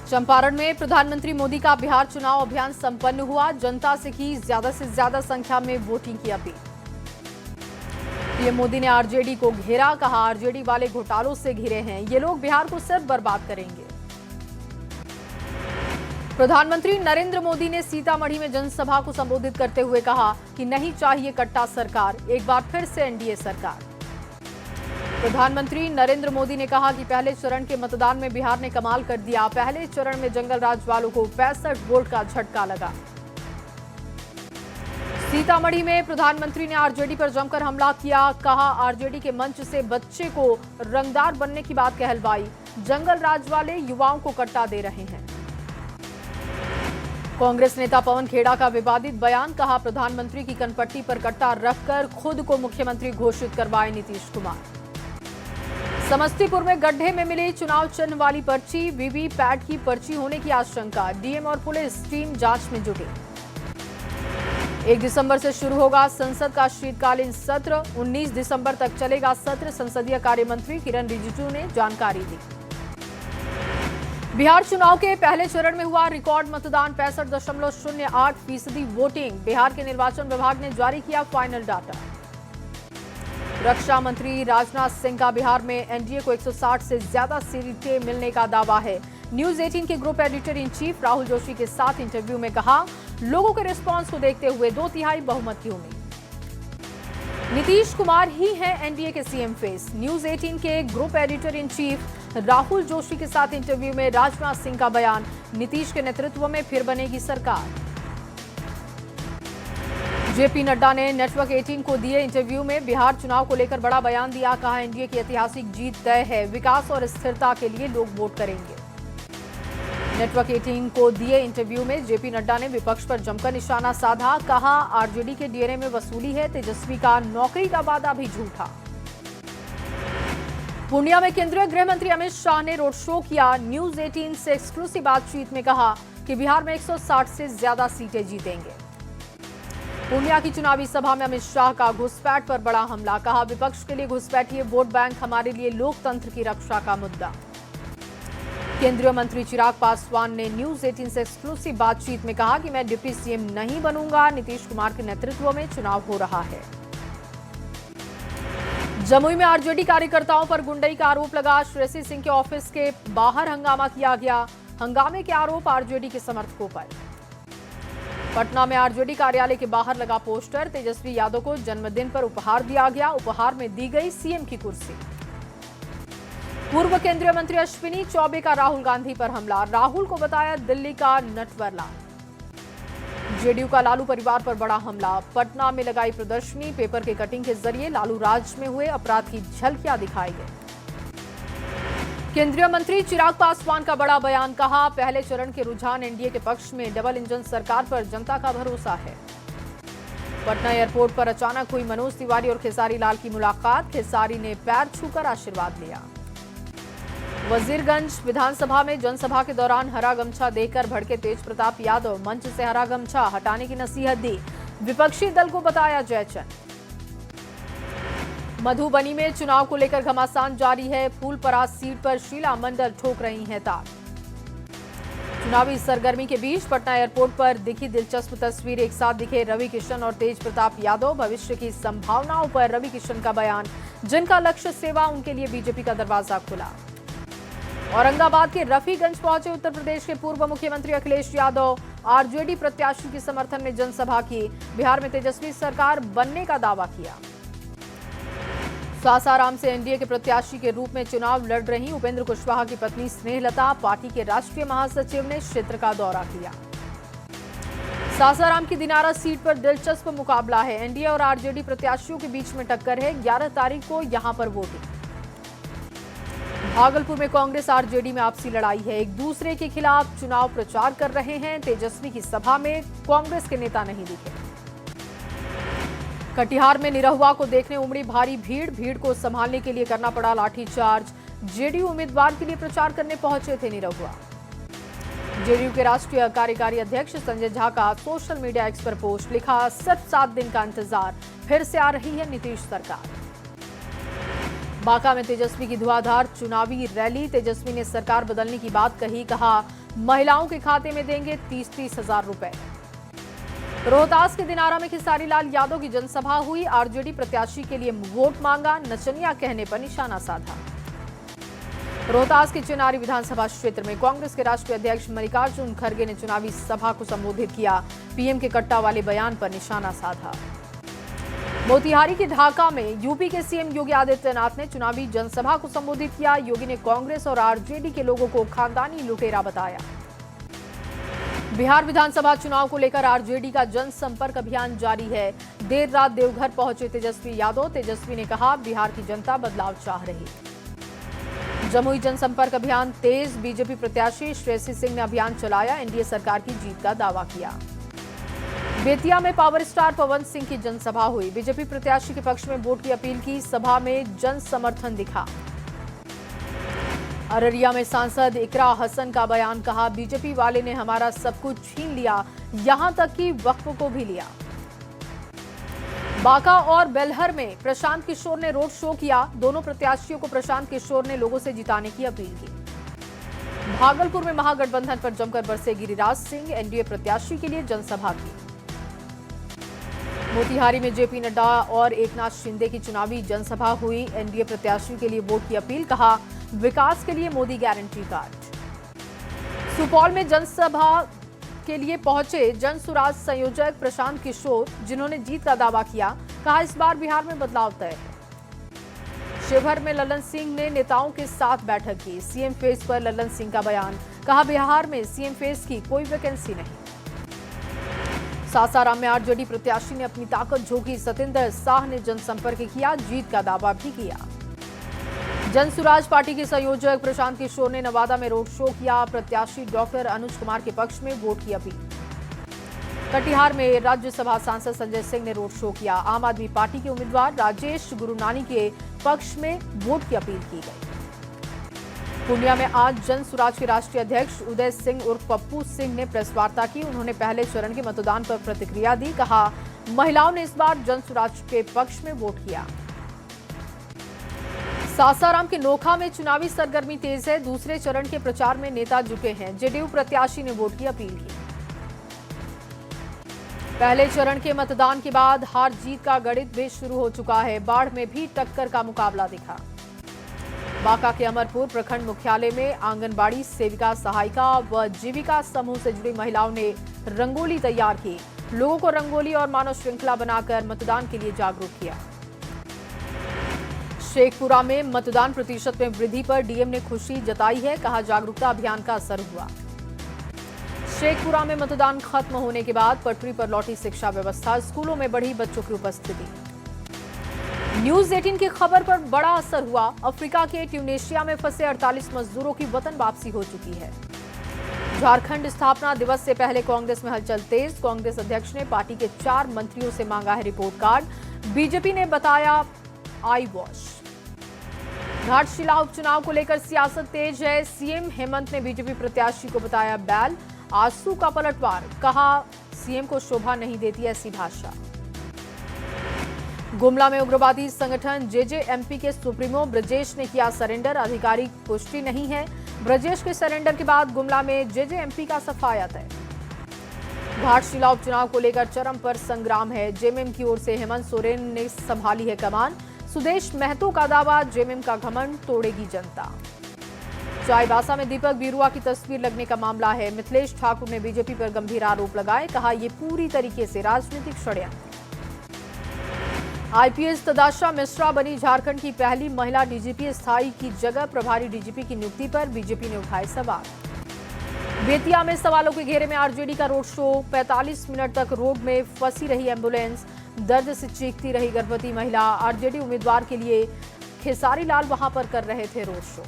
चंपारण में प्रधानमंत्री मोदी का बिहार चुनाव अभियान संपन्न हुआ। जनता से की ज्यादा से ज्यादा संख्या में वोटिंग की अपील। पीएम मोदी ने आरजेडी को घेरा, कहा आरजेडी वाले घोटालों से घिरे हैं, ये लोग बिहार को सिर्फ बर्बाद करेंगे। प्रधानमंत्री नरेंद्र मोदी ने सीतामढ़ी में जनसभा को संबोधित करते हुए कहा कि नहीं चाहिए कट्टा सरकार, एक बार फिर से एनडीए सरकार। प्रधानमंत्री नरेंद्र मोदी ने कहा कि पहले चरण के मतदान में बिहार ने कमाल कर दिया। पहले चरण में जंगल राज वालों को 65 वोट का झटका लगा। सीतामढ़ी में प्रधानमंत्री ने आरजेडी पर जमकर हमला किया, कहा आरजेडी के मंच से बच्चे को रंगदार बनने की बात कहलवाई। जंगल राज वाले युवाओं को कट्टा दे रहे हैं। कांग्रेस नेता पवन खेड़ा का विवादित बयान, कहा प्रधानमंत्री की कनपट्टी पर कट्टा रखकर खुद को मुख्यमंत्री घोषित करवाए नीतीश कुमार। समस्तीपुर में गड्ढे में मिली चुनाव चिन्ह वाली पर्ची, वीवीपैट की पर्ची होने की आशंका। डीएम और पुलिस टीम जांच में जुटी। 1 दिसंबर से शुरू होगा संसद का शीतकालीन सत्र, 19 दिसंबर तक चलेगा सत्र। संसदीय कार्य मंत्री किरण रिजिजू ने जानकारी दी। बिहार चुनाव के पहले चरण में हुआ रिकॉर्ड मतदान, 65.08% वोटिंग। बिहार के निर्वाचन विभाग ने जारी किया फाइनल डाटा। रक्षा मंत्री राजनाथ सिंह का बिहार में एनडीए को 160 से ज्यादा सीटें मिलने का दावा है। न्यूज 18 के group editor in chief Rahul Joshi के साथ इंटरव्यू में कहा, लोगों के रिस्पांस को देखते हुए 2/3 बहुमत की उम्मीद। नीतीश कुमार ही हैं एनडीए के सीएम फेस। न्यूज 18 के group editor in chief Rahul Joshi के साथ इंटरव्यू में राजनाथ सिंह का बयान, नीतीश के नेतृत्व में फिर बनेगी सरकार। जेपी नड्डा ने नेटवर्क 18 को दिए इंटरव्यू में बिहार चुनाव को लेकर बड़ा बयान दिया, कहा एनडीए की ऐतिहासिक जीत तय है, विकास और स्थिरता के लिए लोग वोट करेंगे। नेटवर्क 18 को दिए इंटरव्यू में जेपी नड्डा ने विपक्ष पर जमकर निशाना साधा, कहा आरजेडी के डीएनए में वसूली है, तेजस्वी का नौकरी का वादा भी झूठा। पूर्णिया में केंद्रीय गृह मंत्री अमित शाह ने रोड शो किया। न्यूज 18 से एक्सक्लूसिव बातचीत में कहा कि बिहार में 160 से ज्यादा सीटें जीतेंगे। पूर्णिया की चुनावी सभा में अमित शाह का घुसपैठ पर बड़ा हमला, कहा विपक्ष के लिए घुसपैठिए वोट बैंक, हमारे लिए लोकतंत्र की रक्षा का मुद्दा। केंद्रीय मंत्री चिराग पासवान ने न्यूज 18 से एक्सक्लूसिव बातचीत में कहा कि मैं डिप्टी सीएम नहीं बनूंगा, नीतीश कुमार के नेतृत्व में चुनाव हो रहा है। जमुई में आरजेडी कार्यकर्ताओं पर गुंडई का आरोप लगा। श्रेयसी सिंह के ऑफिस के बाहर हंगामा किया गया। हंगामे के आरोप आरजेडी के समर्थकों पर। पटना में आरजेडी कार्यालय के बाहर लगा पोस्टर, तेजस्वी यादव को जन्मदिन पर उपहार दिया गया। उपहार में दी गई सीएम की कुर्सी। पूर्व केंद्रीय मंत्री अश्विनी चौबे का राहुल गांधी पर हमला, राहुल को बताया दिल्ली का नटवरला। जेडीयू का लालू परिवार पर बड़ा हमला, पटना में लगाई प्रदर्शनी, पेपर के कटिंग के जरिए लालू राज में हुए अपराध की झलकियां दिखाई गई। केंद्रीय मंत्री चिराग पासवान का बड़ा बयान, कहा पहले चरण के रुझान एनडीए के पक्ष में, डबल इंजन सरकार पर जनता का भरोसा है। पटना एयरपोर्ट पर अचानक हुई मनोज तिवारी और खेसारी लाल की मुलाकात, खेसारी ने पैर छूकर आशीर्वाद लिया। वजीरगंज विधानसभा में जनसभा के दौरान हरा गमछा देकर भड़के तेज प्रताप यादव, मंच से हरा गमछा हटाने की नसीहत दी, विपक्षी दल को बताया जयचंद। मधुबनी में चुनाव को लेकर घमासान जारी है। फूलपरास सीट पर शीला मंडल ठोक रही हैं तार। चुनावी सरगर्मी के बीच पटना एयरपोर्ट पर दिखी दिलचस्प तस्वीर, एक साथ दिखे रवि किशन और तेज प्रताप यादव। भविष्य की संभावनाओं पर रवि किशन का बयान, जिनका लक्ष्य सेवा, उनके लिए बीजेपी का दरवाजा खुला। औरंगाबाद के रफीगंज पहुंचे उत्तर प्रदेश के पूर्व मुख्यमंत्री अखिलेश यादव, आरजेडी प्रत्याशी के समर्थन में जनसभा की। बिहार में तेजस्वी सरकार बनने का दावा किया। सासाराम से एनडीए के प्रत्याशी के रूप में चुनाव लड़ रही उपेंद्र कुशवाहा की पत्नी स्नेहलता, पार्टी के राष्ट्रीय महासचिव ने क्षेत्र का दौरा किया। सासाराम की दिनारा सीट पर दिलचस्प मुकाबला है। एनडीए और आरजेडी प्रत्याशियों के बीच में टक्कर है। 11 तारीख को यहां पर वोटिंग। भागलपुर में कांग्रेस आरजेडी में आपसी लड़ाई है, एक दूसरे के खिलाफ चुनाव प्रचार कर रहे हैं। तेजस्वी की सभा में कांग्रेस के नेता नहीं दिखे। कटिहार में निरहुआ को देखने उमड़ी भारी भीड़, भीड़ को संभालने के लिए करना पड़ा लाठीचार्ज। जेडीयू उम्मीदवार के लिए प्रचार करने पहुंचे थे निरहुआ। जेडीयू के राष्ट्रीय कार्यकारी अध्यक्ष संजय झा का सोशल मीडिया एक्स पर पोस्ट, लिखा सिर्फ 7 दिन का इंतजार, फिर से आ रही है नीतीश सरकार। बांका में तेजस्वी की धुआंधार चुनावी रैली। तेजस्वी ने सरकार बदलने की बात कही, कहा महिलाओं के खाते में देंगे 30-30 हजार रुपए। रोहतास के दिनारा में खेसारी लाल यादव की जनसभा हुई। आरजेडी प्रत्याशी के लिए वोट मांगा, नचनिया कहने पर निशाना साधा। रोहतास के चिनारी विधानसभा क्षेत्र में कांग्रेस के राष्ट्रीय अध्यक्ष मल्लिकार्जुन खड़गे ने चुनावी सभा को संबोधित किया। पीएम के कट्टा वाले बयान पर निशाना साधा। मोतिहारी के ढाका में यूपी के सीएम योगी आदित्यनाथ ने चुनावी जनसभा को संबोधित किया। योगी ने कांग्रेस और आरजेडी के लोगों को खानदानी लुटेरा बताया। बिहार विधानसभा चुनाव को लेकर आरजेडी का जनसंपर्क अभियान जारी है। देर रात देवघर पहुंचे तेजस्वी यादव। तेजस्वी ने कहा बिहार की जनता बदलाव चाह रही। जमुई जनसंपर्क अभियान तेज। बीजेपी प्रत्याशी श्रेयसी सिंह ने अभियान चलाया। एनडीए सरकार की जीत का दावा किया। बेतिया में पावर स्टार पवन सिंह की जनसभा हुई। बीजेपी प्रत्याशी के पक्ष में वोट की अपील की। सभा में जन समर्थन दिखा। अररिया में सांसद इकरा हसन का बयान, कहा बीजेपी वाले ने हमारा सब कुछ छीन लिया, यहां तक कि वक्फ को भी लिया। बांका और बेलहर में प्रशांत किशोर ने रोड शो किया। दोनों प्रत्याशियों को प्रशांत किशोर ने लोगों से जिताने की अपील की। भागलपुर में महागठबंधन पर जमकर बरसे गिरिराज सिंह। एनडीए प्रत्याशी के लिए जनसभा की। मोतिहारी में जेपी नड्डा और एकनाथ शिंदे की चुनावी जनसभा हुई। एनडीए प्रत्याशी के लिए वोट की अपील, कहा विकास के लिए मोदी गारंटी कार्ड। सुपौल में जनसभा के लिए पहुंचे जन सुराज संयोजक प्रशांत किशोर, जिन्होंने जीत का दावा किया। कहा इस बार बिहार में बदलाव तय है। शिवहर में ललन सिंह ने नेताओं के साथ बैठक की। सीएम फेस पर ललन सिंह का बयान, कहा बिहार में सीएम फेस की कोई वैकेंसी नहीं। सासाराम में आरजेडी प्रत्याशी ने अपनी ताकत झोंकी। सतेंद्र शाह ने जनसंपर्क किया, जीत का दावा भी किया। जन सुराज पार्टी के संयोजक प्रशांत किशोर ने नवादा में रोड शो किया। प्रत्याशी डॉक्टर अनुज कुमार के पक्ष में वोट की अपील। कटिहार में राज्यसभा सांसद संजय सिंह ने रोड शो किया। आम आदमी पार्टी के उम्मीदवार राजेश गुरुनानी के पक्ष में वोट की अपील की गई। पूर्णिया में आज जन सुराज के राष्ट्रीय अध्यक्ष उदय सिंह उर्फ पप्पू सिंह ने प्रेस वार्ता की। उन्होंने पहले चरण के मतदान पर प्रतिक्रिया दी। कहा महिलाओं ने इस बार जन सुराज के पक्ष में वोट किया। सासाराम के नोखा में चुनावी सरगर्मी तेज है। दूसरे चरण के प्रचार में नेता जुटे हैं। जेडीयू प्रत्याशी ने वोट की अपील की। पहले चरण के मतदान के बाद हार जीत का गणित भी शुरू हो चुका है। बाढ़ में भी टक्कर का मुकाबला दिखा। बांका के अमरपुर प्रखंड मुख्यालय में आंगनबाड़ी सेविका, सहायिका व जीविका समूह से जुड़ी महिलाओं ने रंगोली तैयार की। लोगों को रंगोली और मानव श्रृंखला बनाकर मतदान के लिए जागरूक किया। शेखपुरा में मतदान प्रतिशत में वृद्धि पर डीएम ने खुशी जताई है। कहा जागरूकता अभियान का असर हुआ। शेखपुरा में मतदान खत्म होने के बाद पटरी पर लौटी शिक्षा व्यवस्था। स्कूलों में बढ़ी बच्चों की उपस्थिति। न्यूज 18 की खबर पर बड़ा असर हुआ। अफ्रीका के ट्यूनेशिया में फंसे 48 मजदूरों की वतन वापसी हो चुकी है। झारखंड स्थापना दिवस से पहले कांग्रेस में हलचल तेज। कांग्रेस अध्यक्ष ने पार्टी के 4 मंत्रियों से मांगा है रिपोर्ट कार्ड। बीजेपी ने बताया आई वॉश। घाटशिला उपचुनाव को लेकर सियासत तेज है। सीएम हेमंत ने बीजेपी प्रत्याशी को बताया बैल। आंसू का पलटवार, कहा सीएम को शोभा नहीं देती ऐसी भाषा। गुमला में उग्रवादी संगठन जेजेएमपी के सुप्रीमो ब्रजेश ने किया सरेंडर। आधिकारिक पुष्टि नहीं है। ब्रजेश के सरेंडर के बाद गुमला में जेजेएमपी का सफाया तय। घाटशिला उपचुनाव को लेकर चरम पर संग्राम है। जेएमएम की ओर से हेमंत सोरेन ने संभाली है कमान। सुदेश महतो का दावा, जेएमएम का घमंड तोड़ेगी जनता। चाईबासा में दीपक बिरुआ की तस्वीर लगने का मामला है। मिथिलेश ठाकुर ने बीजेपी पर गंभीर आरोप लगाए। कहा यह पूरी तरीके से राजनीतिक षड्यंत्र। आईपीएस तदाशा मिश्रा बनी झारखंड की पहली महिला डीजीपी। स्थायी की जगह प्रभारी डीजीपी की नियुक्ति पर बीजेपी ने उठाए सवाल। बेतिया में सवालों के घेरे में आरजेडी का रोड शो। 45 मिनट तक रोड में फंसी रही एम्बुलेंस। दर्द से चीखती रही गर्भवती महिला। आरजेडी उम्मीदवार के लिए खेसारी लाल वहां पर कर रहे थे रोड शो।